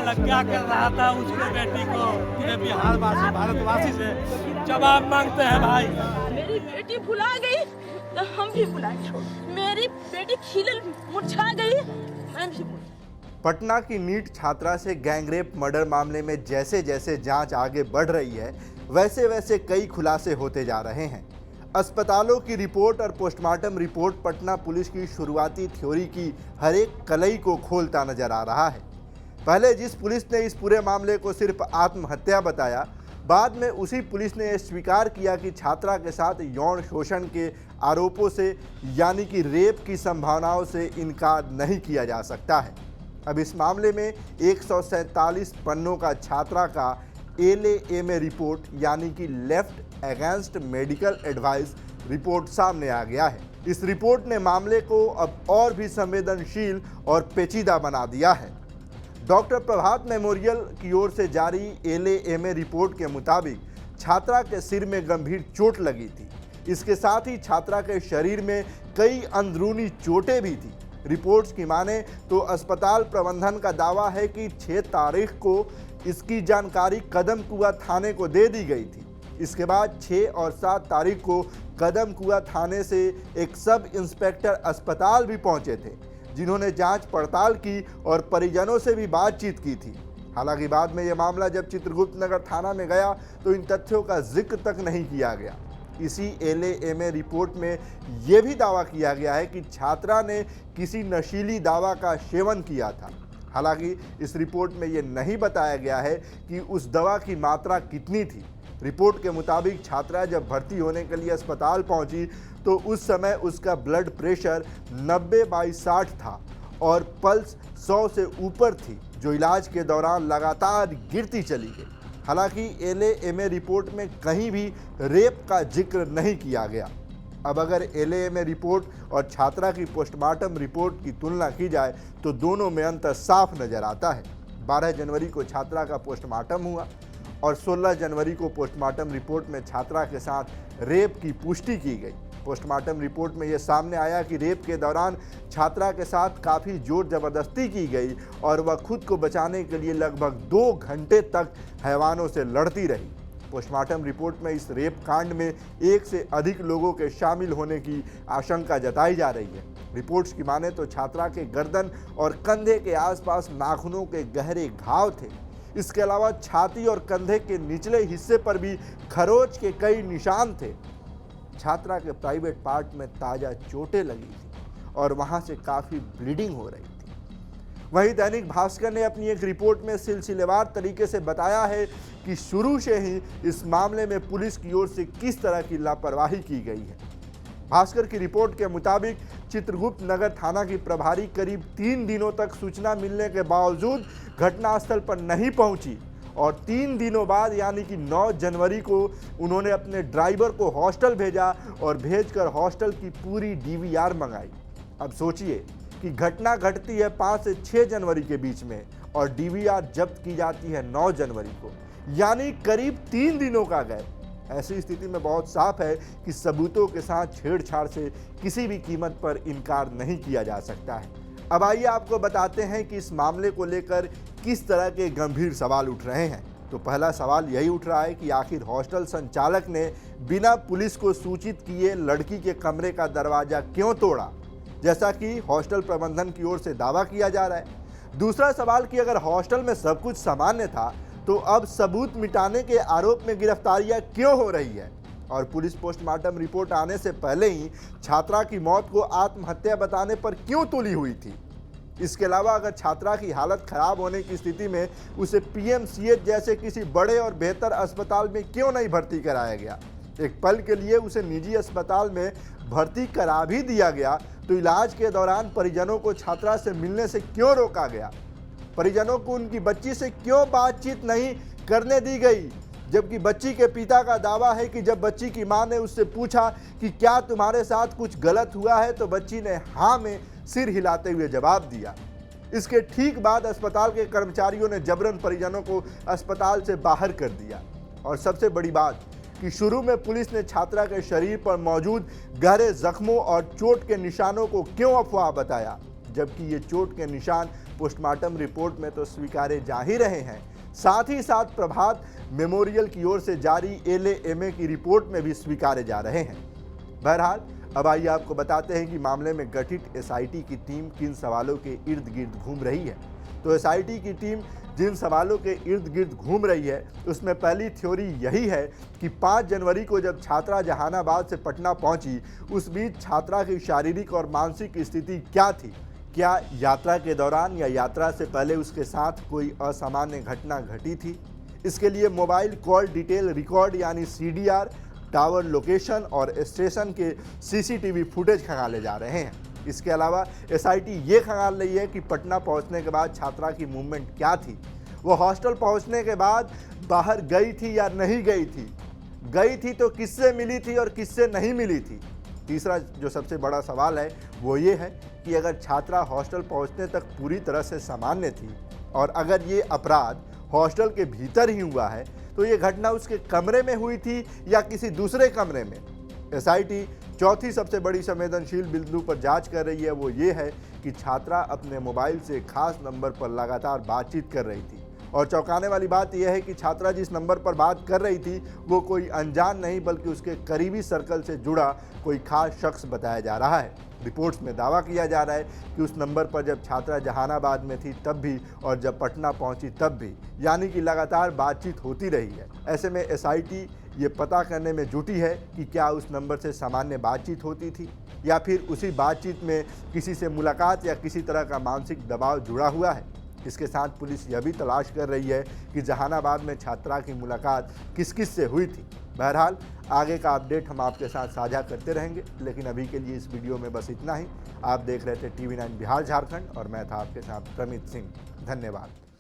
साला क्या कर रहा था उसके बेटी को पूरे बिहार वासी भारतवासी से जवाब मांगते हैं भाई। मेरी बेटी भुला गई तो हम भी भुलाएंगे। मेरी बेटी खिलल मुरझा गई, मैं भी भूल। पटना की नीट छात्रा से गैंगरेप मर्डर मामले में जैसे जैसे जांच आगे बढ़ रही है वैसे वैसे कई खुलासे होते जा रहे हैं। अस्पतालों की रिपोर्ट और पोस्टमार्टम रिपोर्ट पटना पुलिस की शुरुआती थ्योरी की हर एक कलई को खोलता नजर आ रहा है। पहले जिस पुलिस ने इस पूरे मामले को सिर्फ आत्महत्या बताया, बाद में उसी पुलिस ने यह स्वीकार किया कि छात्रा के साथ यौन शोषण के आरोपों से यानी कि रेप की संभावनाओं से इनकार नहीं किया जा सकता है। अब इस मामले में 147 पन्नों का छात्रा का LAMA रिपोर्ट यानी कि left against medical advice report सामने आ गया है। इस रिपोर्ट ने मामले को अब और भी संवेदनशील और पेचीदा बना दिया है। डॉक्टर प्रभात मेमोरियल की ओर से जारी LAMA रिपोर्ट के मुताबिक छात्रा के सिर में गंभीर चोट लगी थी। इसके साथ ही छात्रा के शरीर में कई अंदरूनी चोटें भी थी। रिपोर्ट्स की माने तो अस्पताल प्रबंधन का दावा है कि 6 तारीख को इसकी जानकारी कदम कुआं थाने को दे दी गई थी। इसके बाद 6 और 7 तारीख को कदम कुआं थाने से एक सब इंस्पेक्टर अस्पताल भी पहुंचे थे, जिन्होंने जांच पड़ताल की और परिजनों से भी बातचीत की थी। हालांकि बाद में यह मामला जब चित्रगुप्त नगर थाना में गया तो इन तथ्यों का जिक्र तक नहीं किया गया। इसी LAMA रिपोर्ट में यह भी दावा किया गया है कि छात्रा ने किसी नशीली दवा का सेवन किया था। हालांकि इस रिपोर्ट में यह नहीं बताया गया है कि उस दवा की मात्रा कितनी थी। रिपोर्ट के मुताबिक छात्रा जब भर्ती होने के लिए अस्पताल पहुंची तो उस समय उसका ब्लड प्रेशर 90/60 था और पल्स 100 से ऊपर थी, जो इलाज के दौरान लगातार गिरती चली गई। हालांकि LAMA रिपोर्ट में कहीं भी रेप का जिक्र नहीं किया गया। अब अगर LAMA रिपोर्ट और छात्रा की पोस्टमार्टम रिपोर्ट की तुलना की जाए तो दोनों में अंतर साफ नजर आता है। 12 जनवरी को छात्रा का पोस्टमार्टम हुआ और 16 जनवरी को पोस्टमार्टम रिपोर्ट में छात्रा के साथ रेप की पुष्टि की गई। पोस्टमार्टम रिपोर्ट में यह सामने आया कि रेप के दौरान छात्रा के साथ काफ़ी जोर जबरदस्ती की गई और वह खुद को बचाने के लिए लगभग 2 घंटे तक हैवानों से लड़ती रही। पोस्टमार्टम रिपोर्ट में इस रेप कांड में 1 से अधिक लोगों के शामिल होने की आशंका जताई जा रही है। रिपोर्ट्स की माने तो छात्रा के गर्दन और कंधे के आसपास नाखूनों के गहरे घाव थे। इसके अलावा छाती और कंधे के निचले हिस्से पर भी खरोच के कई निशान थे। छात्रा के प्राइवेट पार्ट में ताज़ा चोटें लगी थी और वहां से काफ़ी ब्लीडिंग हो रही थी। वहीं दैनिक भास्कर ने अपनी एक रिपोर्ट में सिलसिलेवार तरीके से बताया है कि शुरू से ही इस मामले में पुलिस की ओर से किस तरह की लापरवाही की गई है। भास्कर की रिपोर्ट के मुताबिक चित्रगुप्त नगर थाना की प्रभारी करीब 3 दिनों तक सूचना मिलने के बावजूद घटनास्थल पर नहीं पहुंची और 3 दिनों बाद यानी कि 9 जनवरी को उन्होंने अपने ड्राइवर को हॉस्टल भेजा और भेजकर हॉस्टल की पूरी DVR मंगाई। अब सोचिए कि घटना घटती है 5 से 6 जनवरी के बीच में और DVR जब्त की जाती है 9 जनवरी को, यानी करीब 3 दिनों का गैप। ऐसी स्थिति में बहुत साफ है कि सबूतों के साथ छेड़छाड़ से किसी भी कीमत पर इनकार नहीं किया जा सकता है। अब आइए आपको बताते हैं कि इस मामले को लेकर किस तरह के गंभीर सवाल उठ रहे हैं। तो पहला सवाल यही उठ रहा है कि आखिर हॉस्टल संचालक ने बिना पुलिस को सूचित किए लड़की के कमरे का दरवाजा क्यों तोड़ा, जैसा कि हॉस्टल प्रबंधन की ओर से दावा किया जा रहा है। दूसरा सवाल कि अगर हॉस्टल में सब कुछ सामान्य था तो अब सबूत मिटाने के आरोप में गिरफ्तारियां क्यों हो रही है और पुलिस पोस्टमार्टम रिपोर्ट आने से पहले ही छात्रा की मौत को आत्महत्या बताने पर क्यों तुली हुई थी। इसके अलावा अगर छात्रा की हालत खराब होने की स्थिति में उसे PMCH जैसे किसी बड़े और बेहतर अस्पताल में क्यों नहीं भर्ती कराया गया। एक पल के लिए उसे निजी अस्पताल में भर्ती करा भी दिया गया तो इलाज के दौरान परिजनों को छात्रा से मिलने से क्यों रोका गया। परिजनों को उनकी बच्ची से क्यों बातचीत नहीं करने दी गई, जबकि बच्ची के पिता का दावा है कि जब बच्ची की मां ने उससे पूछा कि क्या तुम्हारे साथ कुछ गलत हुआ है तो बच्ची ने हाँ में सिर हिलाते हुए जवाब दिया। इसके ठीक बाद अस्पताल के कर्मचारियों ने जबरन परिजनों को अस्पताल से बाहर कर दिया। और सबसे बड़ी बात कि शुरू में पुलिस ने छात्रा के शरीर पर मौजूद गहरे जख्मों और चोट के निशानों को क्यों अफवाह बताया, जबकि ये चोट के निशान पोस्टमार्टम रिपोर्ट में तो स्वीकारे जा ही रहे हैं, साथ ही साथ प्रभात मेमोरियल की ओर से जारी LAMA की रिपोर्ट में भी स्वीकारे जा रहे हैं। बहरहाल अब आइए आपको बताते हैं कि मामले में गठित SIT की टीम किन सवालों के इर्द गिर्द घूम रही है। तो SIT की टीम जिन सवालों के इर्द गिर्द घूम रही है उसमें पहली थ्योरी यही है कि 5 जनवरी को जब छात्रा जहानाबाद से पटना पहुंची, उस बीच छात्रा की शारीरिक और मानसिक स्थिति क्या थी। क्या यात्रा के दौरान या यात्रा से पहले उसके साथ कोई असामान्य घटना घटी थी। इसके लिए मोबाइल कॉल डिटेल रिकॉर्ड यानी CDR, टावर लोकेशन और स्टेशन के CCTV फुटेज खंगाले जा रहे हैं। इसके अलावा SIT ये खंगाल रही है कि पटना पहुंचने के बाद छात्रा की मूवमेंट क्या थी, वो हॉस्टल पहुंचने के बाद बाहर गई थी या नहीं गई थी तो किससे मिली थी और किससे नहीं मिली थी। तीसरा जो सबसे बड़ा सवाल है वो ये है कि अगर छात्रा हॉस्टल पहुंचने तक पूरी तरह से सामान्य थी और अगर ये अपराध हॉस्टल के भीतर ही हुआ है तो ये घटना उसके कमरे में हुई थी या किसी दूसरे कमरे में। SIT चौथी सबसे बड़ी संवेदनशील बिंदु पर जांच कर रही है, वो ये है कि छात्रा अपने मोबाइल से खास नंबर पर लगातार बातचीत कर रही थी और चौंकाने वाली बात यह है कि छात्रा जिस नंबर पर बात कर रही थी वो कोई अनजान नहीं बल्कि उसके करीबी सर्कल से जुड़ा कोई खास शख्स बताया जा रहा है। रिपोर्ट्स में दावा किया जा रहा है कि उस नंबर पर जब छात्रा जहानाबाद में थी तब भी और जब पटना पहुंची तब भी, यानी कि लगातार बातचीत होती रही है। ऐसे में SIT ये पता करने में जुटी है कि क्या उस नंबर से सामान्य बातचीत होती थी या फिर उसी बातचीत में किसी से मुलाकात या किसी तरह का मानसिक दबाव जुड़ा हुआ है। इसके साथ पुलिस यह भी तलाश कर रही है कि जहानाबाद में छात्रा की मुलाकात किस किस से हुई थी। बहरहाल आगे का अपडेट हम आपके साथ साझा करते रहेंगे, लेकिन अभी के लिए इस वीडियो में बस इतना ही। आप देख रहे थे TV9 बिहार झारखंड और मैं था आपके साथ प्रमित सिंह। धन्यवाद।